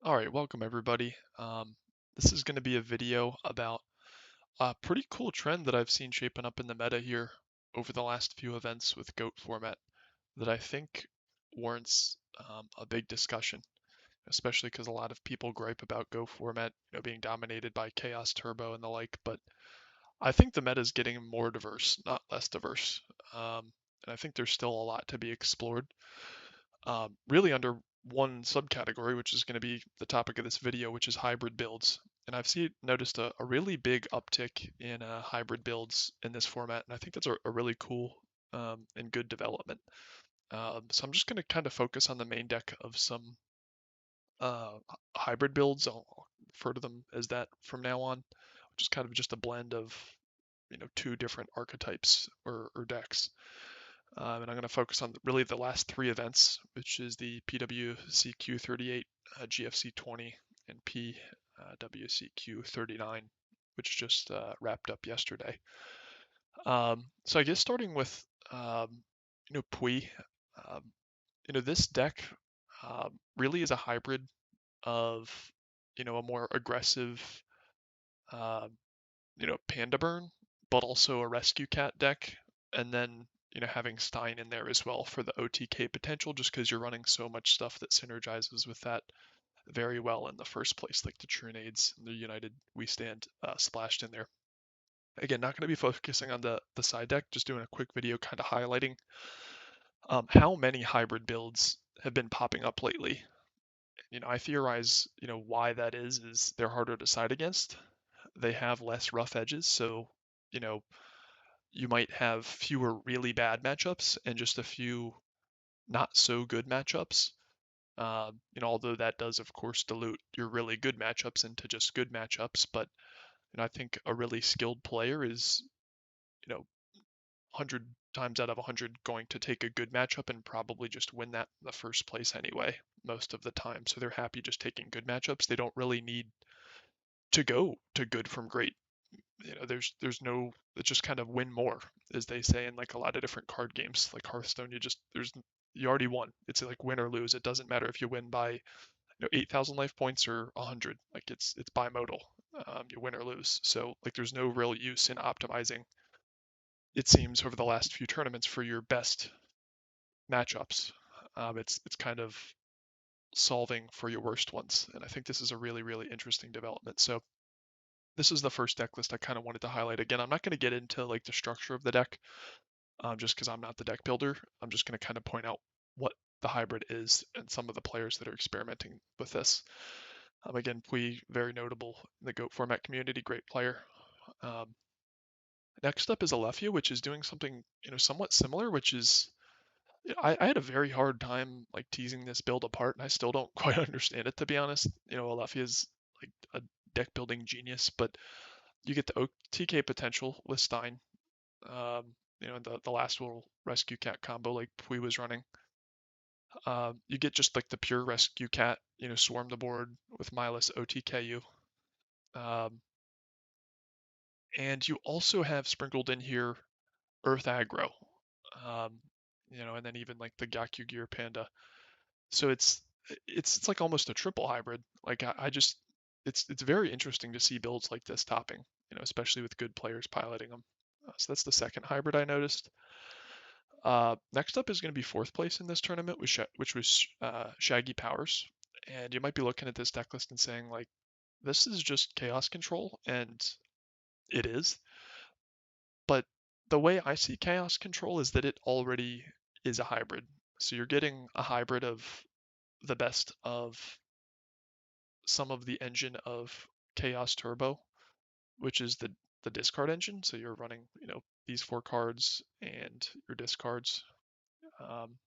All right, welcome everybody. This is going to be a video about a pretty cool trend that I've seen shaping up in the meta here over the last few events with GOAT format that I think warrants a big discussion, especially because a lot of people gripe about GOAT format, being dominated by Chaos Turbo and the like. But I think the meta is getting more diverse, not less diverse, and I think there's still a lot to be explored really under one subcategory, which is going to be the topic of this video, which is hybrid builds. And I've noticed a really big uptick in hybrid builds in this format, and I think that's a really cool and good development. So I'm just going to kind of focus on the main deck of some uh, hybrid builds. I'll refer to them as that from now on, which is kind of just a blend of two different archetypes or decks. And I'm going to focus on really the last three events, which is the PWCQ 38, GFC 20, and PWCQ 39, which just wrapped up yesterday. So I guess starting with Pui, um, this deck really is a hybrid of a more aggressive uh, Panda Burn, but also a Rescue Cat deck, and then having Stein in there as well for the OTK potential, just because you're running so much stuff that synergizes with that very well in the first place, like the Trunades and the United We Stand splashed in there. Again, not going to be focusing on the side deck, just doing a quick video kind of highlighting how many hybrid builds have been popping up lately. I theorize, why that is they're harder to side against. They have less rough edges, so you know you might have fewer really bad matchups and just a few not so good matchups. Although that does of course dilute your really good matchups into just good matchups, but I think a really skilled player is, 100 times out of 100 going to take a good matchup and probably just win that in the first place anyway, most of the time. So they're happy just taking good matchups. They don't really need to go to good from great. There's no, it's just kind of win more, as they say in like a lot of different card games like Hearthstone. You already won. It's like win or lose. It doesn't matter if you win by 8,000 life points or 100. Like it's bimodal. You win or lose. So like there's no real use in optimizing, it seems, over the last few tournaments for your best matchups. It's kind of solving for your worst ones, and I think this is a really interesting development. So this is the first deck list I kind of wanted to highlight. Again, I'm not going to get into like the structure of the deck, just because I'm not the deck builder. I'm just going to kind of point out what the hybrid is and some of the players that are experimenting with this. Again, Pui, very notable in the GOAT format community, great player. Um, Next up is Alephia, which is doing something somewhat similar, which is I had a very hard time like teasing this build apart, and I still don't quite understand it, to be honest. Alephia is like a deck building genius, but you get the OTK potential with Stein. The last little rescue cat combo like Pui was running. You get just like the pure rescue cat, swarm the board with Milas OTKU. Um, and you also have sprinkled in here Earth aggro. Um, and then even like the Gakyu Gear Panda. So it's like almost a triple hybrid. Like I just it's very interesting to see builds like this topping, especially with good players piloting them. So that's the second hybrid I noticed. Next up is going to be fourth place in this tournament, which was Shaggy Powers. And you might be looking at this deck list and saying, like, this is just chaos control, and it is. But the way I see chaos control is that it already is a hybrid. So you're getting a hybrid of the best of some of the engine of Chaos Turbo, which is the discard engine. So you're running, these four cards and your discards. Um,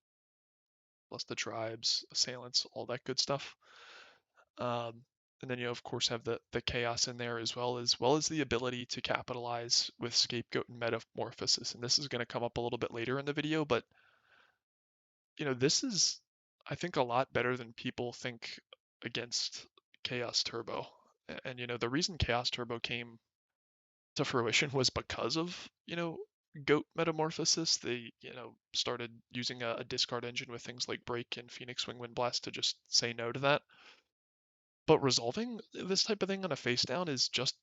Plus the tribes, assailants, all that good stuff. And then you of course have the chaos in there as well as the ability to capitalize with scapegoat and metamorphosis. And this is going to come up a little bit later in the video, but this is, I think, a lot better than people think against Chaos Turbo. And the reason Chaos Turbo came to fruition was because of goat metamorphosis. They started using a discard engine with things like break and phoenix wing wind blast to just say no to that. But resolving this type of thing on a face down is just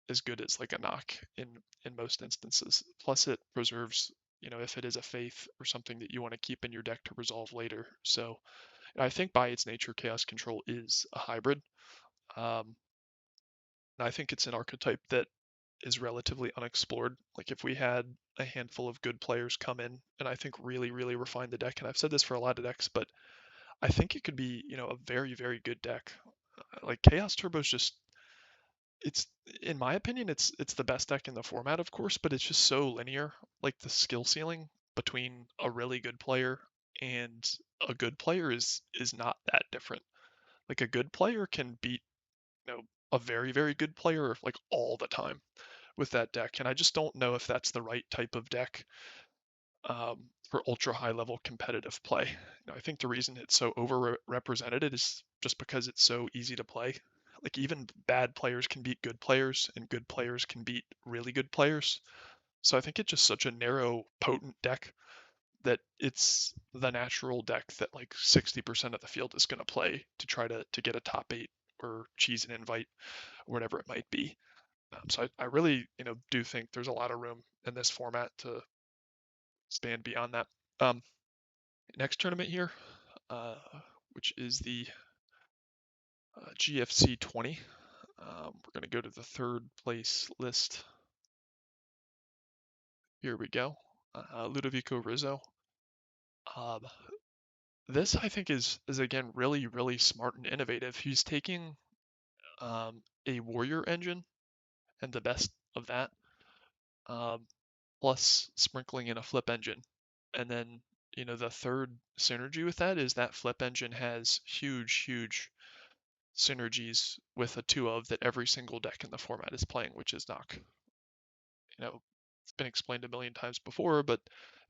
as good as like a knock in most instances. Plus it preserves, if it is a faith or something that you want to keep in your deck to resolve later. So I think by its nature, Chaos Control is a hybrid. Um, and I think it's an archetype that is relatively unexplored. Like if we had a handful of good players come in and I think really, really refine the deck, and I've said this for a lot of decks, but I think it could be, a very, very good deck. Like Chaos Turbo's just it's in my opinion it's the best deck in the format, of course, but it's just so linear. Like the skill ceiling between a really good player and a good player is not that different. Like a good player can beat, you know, a very, very good player like all the time with that deck. And I just don't know if that's the right type of deck for ultra high level competitive play. I think the reason it's so overrepresented is just because it's so easy to play. Like even bad players can beat good players, and good players can beat really good players. So I think it's just such a narrow, potent deck that it's the natural deck that like 60% of the field is going to play to try to get a top eight or cheese an invite or whatever it might be. So I really, do think there's a lot of room in this format to expand beyond that. Um, Next tournament here, uh, which is the GFC 20. We're going to go to the third place list. Here we go. Ludovico Rizzo. Um, this I think is again really really smart and innovative. He's taking a warrior engine and the best of that, um, plus sprinkling in a flip engine, and then the third synergy with that is that flip engine has huge synergies with a 2 of that every single deck in the format is playing, which is knock. It's been explained a million times before, but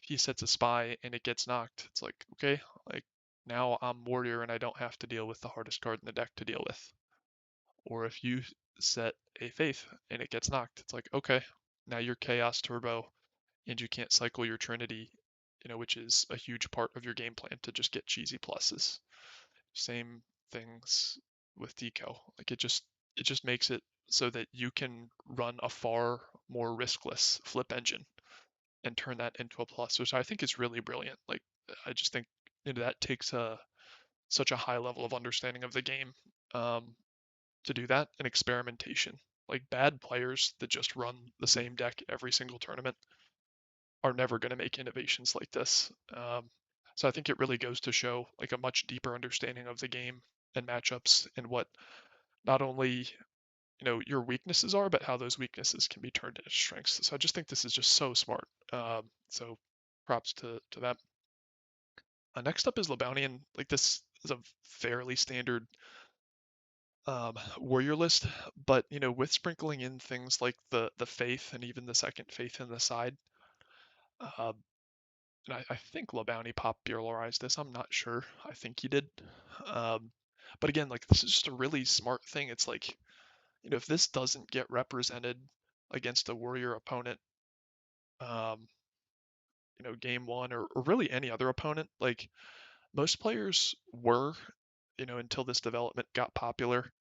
if he sets a spy and it gets knocked, it's like, okay, like now I'm warrior and I don't have to deal with the hardest card in the deck to deal with. Or if you set a faith and it gets knocked, it's like, okay, now you're chaos turbo and you can't cycle your trinity, which is a huge part of your game plan to just get cheesy pluses. Same things with deco. Like it just makes it so that you can run a far more riskless flip engine and turn that into a plus, which I think is really brilliant. Like I just think that takes such a high level of understanding of the game um, to do that and experimentation. Like bad players that just run the same deck every single tournament are never going to make innovations like this. So I think it really goes to show like a much deeper understanding of the game and matchups and what not only your weaknesses are, but how those weaknesses can be turned into strengths. So I just think this is just so smart. So props to that. Next up is Lebownian. Like this is a fairly standard warrior list, but with sprinkling in things like the faith and even the second faith in the side. Uh, and I think Lebowny popularized this. I'm not sure. I think he did. Um, but again, like this is just a really smart thing. It's like, if this doesn't get represented against a warrior opponent, um, game one or really any other opponent, like most players were, until this development got popular,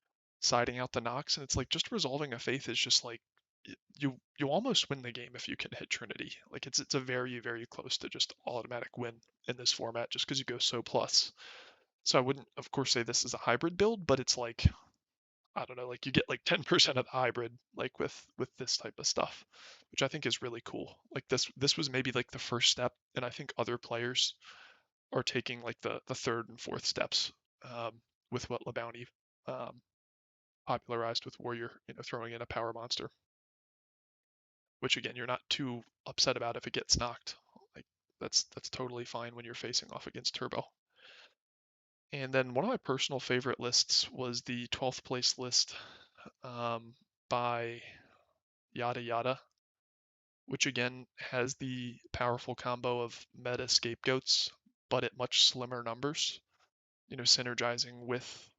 siding out the knocks, and it's like just resolving a faith is just like you almost win the game if you can hit Trinity. Like it's a very very close to just automatic win in this format just because you go so plus. So I wouldn't, of course, say this is a hybrid build, but it's like I don't know, like you get like 10% of the hybrid like with this type of stuff, which I think is really cool. Like this was maybe like the first step, and I think other players are taking like the third and fourth steps with what LeBounty um, popularized with Warrior, throwing in a power monster, which again you're not too upset about if it gets knocked. Like that's totally fine when you're facing off against Turbo. And then one of my personal favorite lists was the 12th place list um, by Yada Yada, which again has the powerful combo of meta scapegoats, but at much slimmer numbers. Synergizing with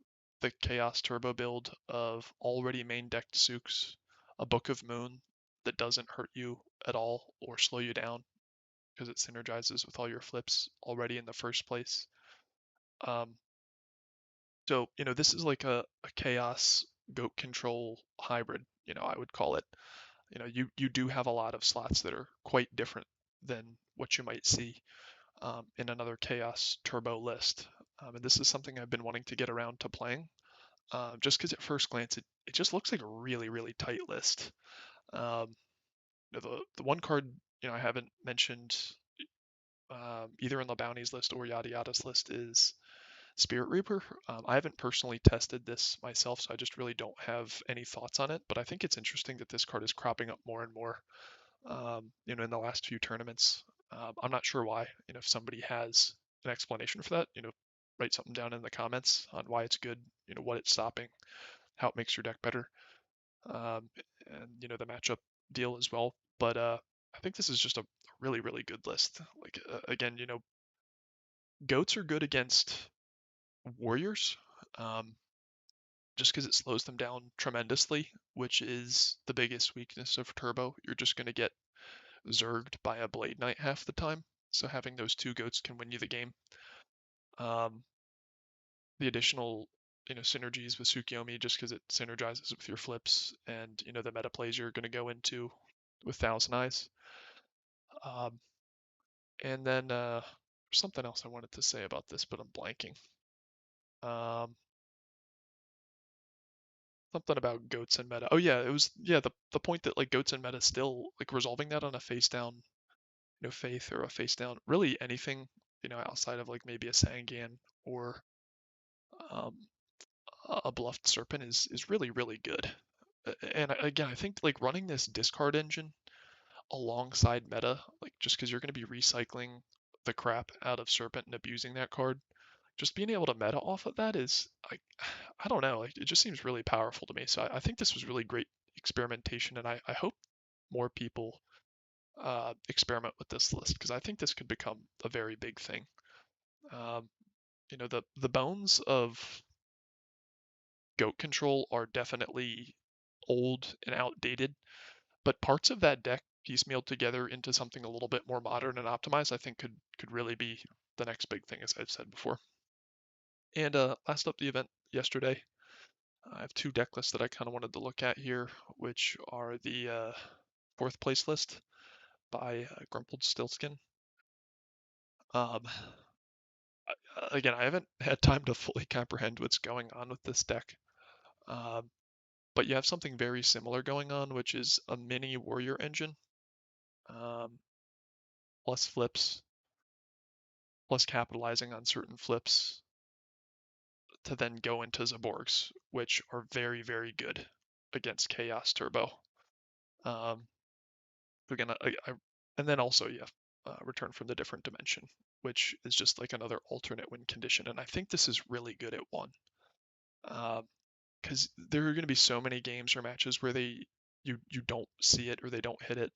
the Chaos Turbo build of already main decked Sooks, a Book of Moon that doesn't hurt you at all or slow you down because it synergizes with all your flips already in the first place. Um, So, this is like a chaos goat control hybrid, I would call it. You do have a lot of slots that are quite different than what you might see in another chaos turbo list. And this is something I've been wanting to get around to playing, just because at first glance it just looks like a really, really tight list. Um, the one card I haven't mentioned either in the bounties list or yada yada's list is Spirit Reaper. I haven't personally tested this myself, so I just really don't have any thoughts on it. But I think it's interesting that this card is cropping up more and more, in the last few tournaments. I'm not sure why. If somebody has an explanation for that, write something down in the comments on why it's good, what it's stopping, how it makes your deck better, um, and the matchup deal as well. But I think this is just a really, really good list. Like again, goats are good against warriors. Um, just because it slows them down tremendously, which is the biggest weakness of Turbo. You're just going to get zerged by a Blade Knight half the time. So having those two goats can win you the game. Um, the additional, synergies with Tsukiyomi just because it synergizes with your flips and the meta plays you're going to go into with Thousand Eyes. Um, and then something else I wanted to say about this, but I'm blanking. Um, Something about goats and meta. Oh yeah, it was the point that like goats and meta still like resolving that on a face down, faith or a face down. Really anything, outside of like maybe a Sangan or um, a bluffed serpent is really really good. And again, I think like running this discard engine alongside meta, like just because you're going to be recycling the crap out of serpent and abusing that card, just being able to meta off of that is like I don't know, like it just seems really powerful to me. So I think this was really great experimentation, and I hope more people experiment with this list because I think this could become a very big thing. Um, the bones of goat control are definitely old and outdated, but parts of that deck piecemealed together into something a little bit more modern and optimized, I think could really be the next big thing, as I've said before. And last up the event yesterday, I have two deck lists that I kind of wanted to look at here, which are the fourth place list by Grumpled Stillskin. Um, Again, I haven't had time to fully comprehend what's going on with this deck, um, but you have something very similar going on, which is a mini warrior engine, um, plus flips, plus capitalizing on certain flips to then go into Zaborgs, which are very, very good against Chaos Turbo. Um, Again, and then also you have Return from the Different Dimension, which is just like another alternate win condition. And I think this is really good at one, because there are going to be so many games or matches where you don't see it or they don't hit it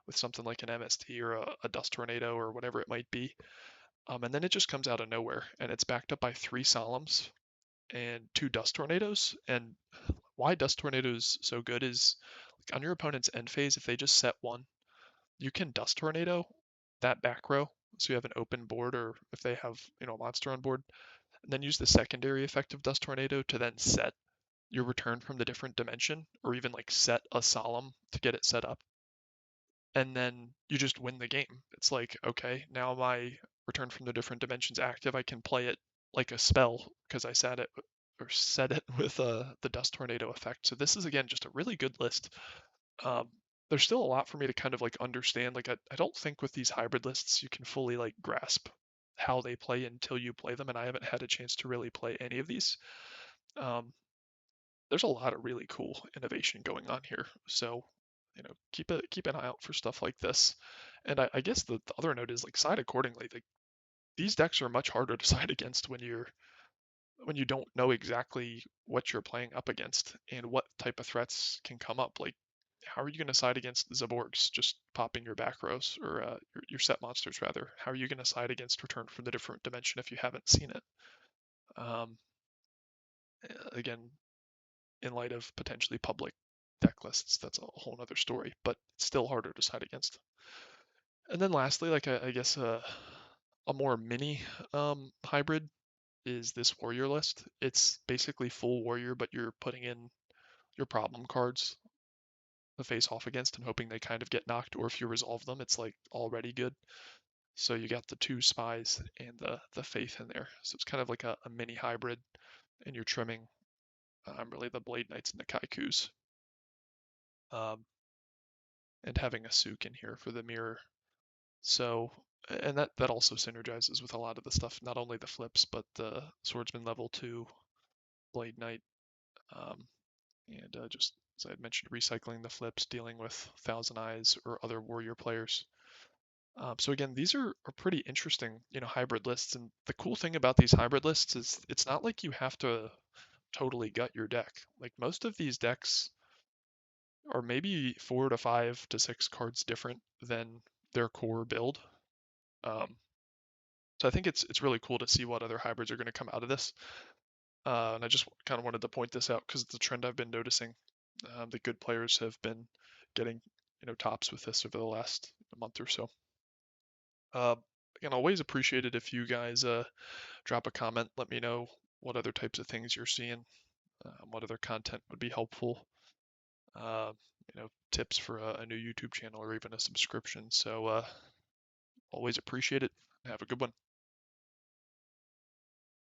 with something like an MST or a Dust Tornado or whatever it might be. And then it just comes out of nowhere, and it's backed up by 3 Solemns and 2 Dust Tornadoes. And why Dust Tornadoes so good is like on your opponent's end phase, if they just set one, you can Dust Tornado that back row, so you have an open board, or if they have a monster on board, and then use the secondary effect of Dust Tornado to then set your return from the different dimension, or even like set a solemn to get it set up, and then you just win the game. It's like, okay, now my return from the different dimensions active, I can play it like a spell because I set it or set it with the Dust Tornado effect. So this is again just a really good list. um, there's still a lot for me to kind of like understand. Like I don't think with these hybrid lists you can fully like grasp how they play until you play them, and I haven't had a chance to really play any of these. Um, there's a lot of really cool innovation going on here, so keep an eye out for stuff like this. And I guess the other note is like side accordingly. Like these decks are much harder to side against when you don't know exactly what you're playing up against and what type of threats can come up. Like, how are you going to side against Zaborgs just popping your back rows or your set monsters rather? How are you going to side against Return from the Different Dimension if you haven't seen it? Um, Again, in light of potentially public deck lists, that's a whole other story, but it's still harder to side against. And then lastly, like I guess a more mini hybrid is this warrior list. It's basically full warrior, but you're putting in your problem cards to face off against and hoping they kind of get knocked, or if you resolve them, it's like already good. So you got the two spies and the faith in there. So it's kind of like a mini hybrid, and you're trimming really the blade knights and the kaikus, um, and having a souk in here for the mirror. So and that also synergizes with a lot of the stuff, not only the flips but the swordsman level 2 blade knight, um, and just as I had mentioned, recycling the flips, dealing with Thousand Eyes or other warrior players. So again, these are pretty interesting, hybrid lists. And the cool thing about these hybrid lists is it's not like you have to totally gut your deck. Like most of these decks are maybe 4 to 5 to 6 cards different than their core build. Um, so I think it's really cool to see what other hybrids are going to come out of this. And I just kind of wanted to point this out because it's a trend I've been noticing. The good players have been getting tops with this over the last month or so. Uh, Again, always appreciate it if you guys drop a comment. Let me know what other types of things you're seeing, what other content would be helpful. Uh, Tips for a new YouTube channel or even a subscription. So always appreciate it. Have a good one.